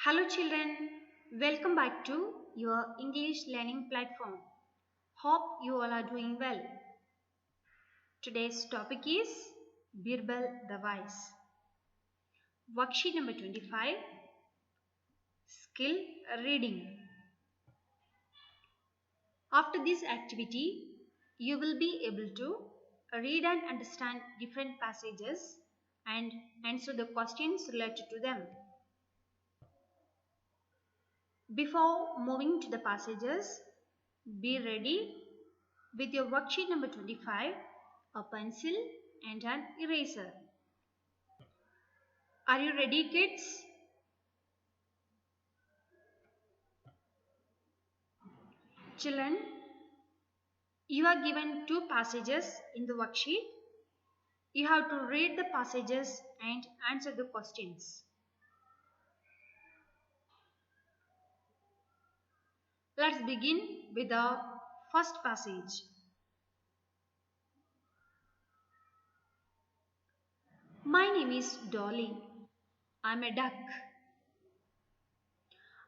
Hello children, welcome back to your English learning platform. Hope you all are doing well. Today's topic is Birbal the Wise. Worksheet number 25, Skill Reading. After this activity, you will be able to read and understand different passages and answer the questions related to them. Before moving to the passages, be ready with your worksheet number 25, a pencil and an eraser. Are you ready, kids? Children, you are given two passages in the worksheet. You have to read the passages and answer the questions. Let's begin with the first passage. My name is Dolly. I'm a duck.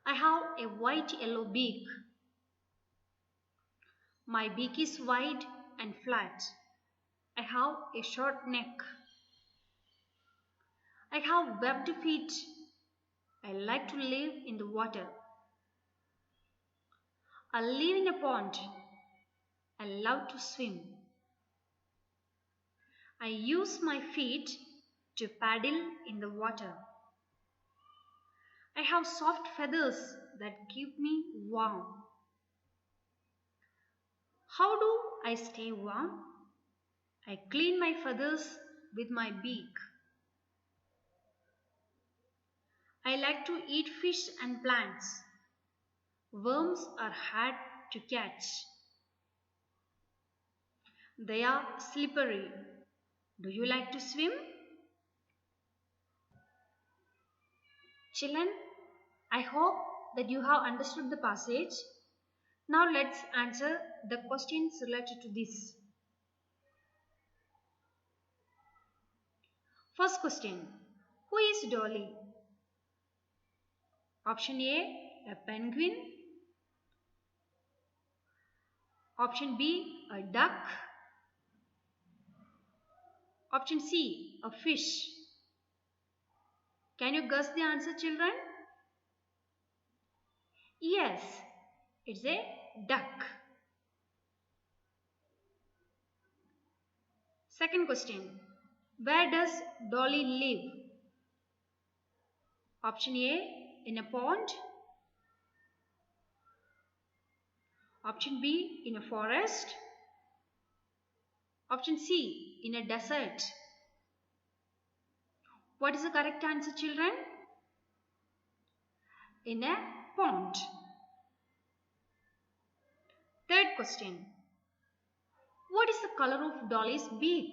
I have a white yellow beak. My beak is wide and flat. I have a short neck. I have webbed feet. I like to live in the water. I live in a pond. I love to swim. I use my feet to paddle in the water. I have soft feathers that keep me warm. How do I stay warm? I clean my feathers with my beak. I like to eat fish and plants. Worms are hard to catch. They are slippery. Do you like to swim? Children, I hope that you have understood the passage. Now let's answer the questions related to this. First question. Who is Dolly? Option A, a penguin. Option B, a duck. Option C, a fish. Can you guess the answer, children? Yes, it's a duck. Second question. Where does Dolly live? Option A, in a pond. Option B, in a forest. Option C, in a desert. What is the correct answer, children? In a pond. Third question. What is the color of Dolly's beak?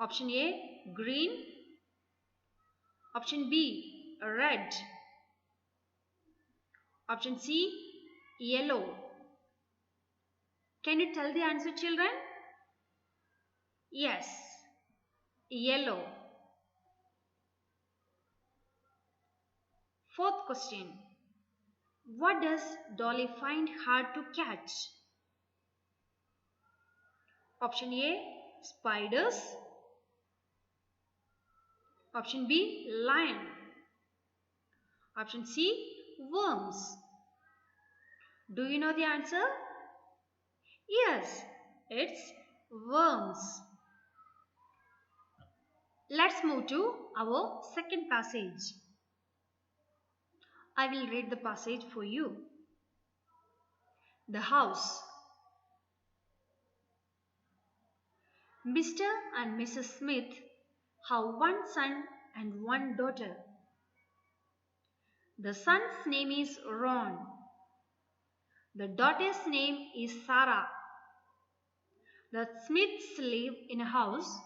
Option A, green. Option B, red. Option C, yellow. Can you tell the answer, children? Yes, yellow. Fourth question. What does Dolly find hard to catch? Option A, spiders. Option B, lion. Option C, worms. Do you know the answer? Yes, it's worms. Let's move to our second passage. I will read the passage for you. The house. Mr. and Mrs. Smith have one son and one daughter. The son's name is Ron. The daughter's name is Sarah. The Smiths live in a house.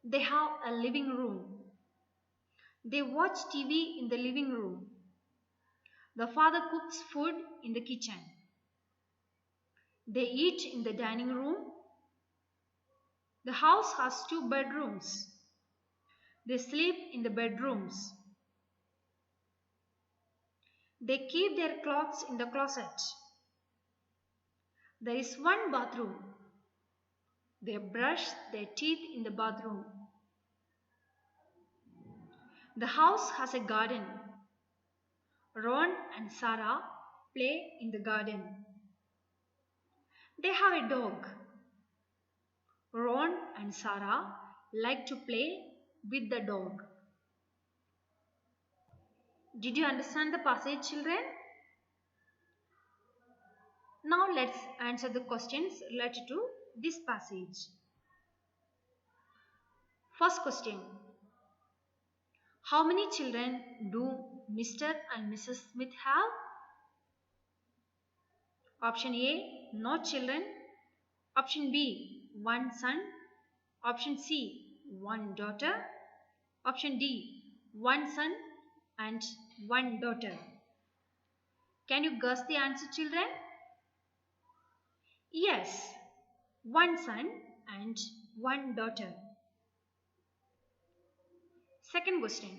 They have a living room. They watch TV in the living room. The father cooks food in the kitchen. They eat in the dining room. The house has two bedrooms. They sleep in the bedrooms. They keep their clothes in the closet. There is one bathroom. They brush their teeth in the bathroom. The house has a garden. Ron and Sarah play in the garden. They have a dog. Ron and Sarah like to play with the dog. Did you understand the passage, children? Now let's answer the questions related to this passage. First question. How many children do Mr. and Mrs. Smith have? Option A, no children. Option B, one son. Option C, one daughter. Option D, one son and one daughter. Can you guess the answer, children? Yes, one son and one daughter. Second question.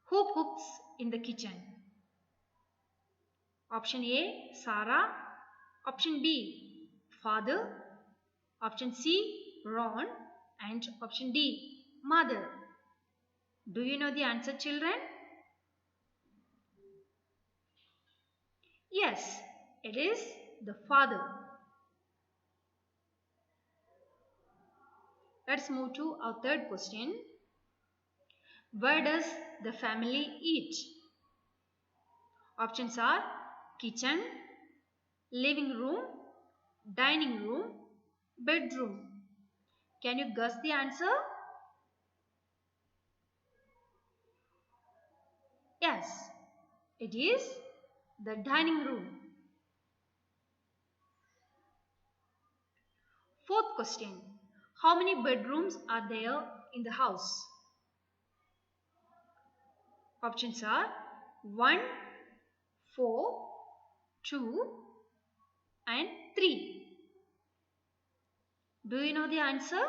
Who cooks in the kitchen? Option A, Sarah. Option B, father. Option C, Ron. And option D, mother. Do you know the answer, children? Yes, it is the father. Let's move to our third question. Where does the family eat? Options are kitchen, living room, dining room, bedroom. Can you guess the answer? Yes, it is the dining room. Fourth question. How many bedrooms are there in the house? Options are 1, 4, 2 and 3. Do you know the answer?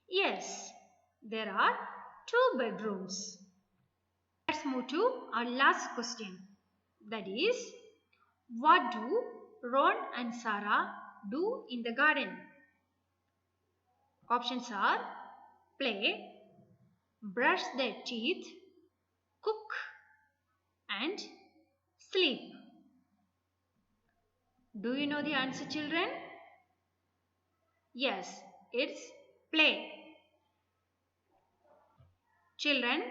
Yes, there are 2 bedrooms. Let's move to our last question. That is, what do Ron and Sarah do in the garden? Options are play, brush their teeth, cook and sleep. Do you know the answer, children? Yes, it's play. Children,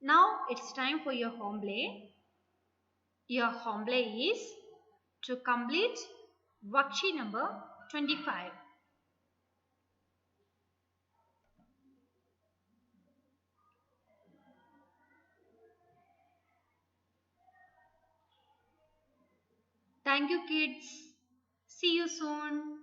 now it's time for your home play. Your home play is to complete worksheet number 25. Thank you, kids. See you soon.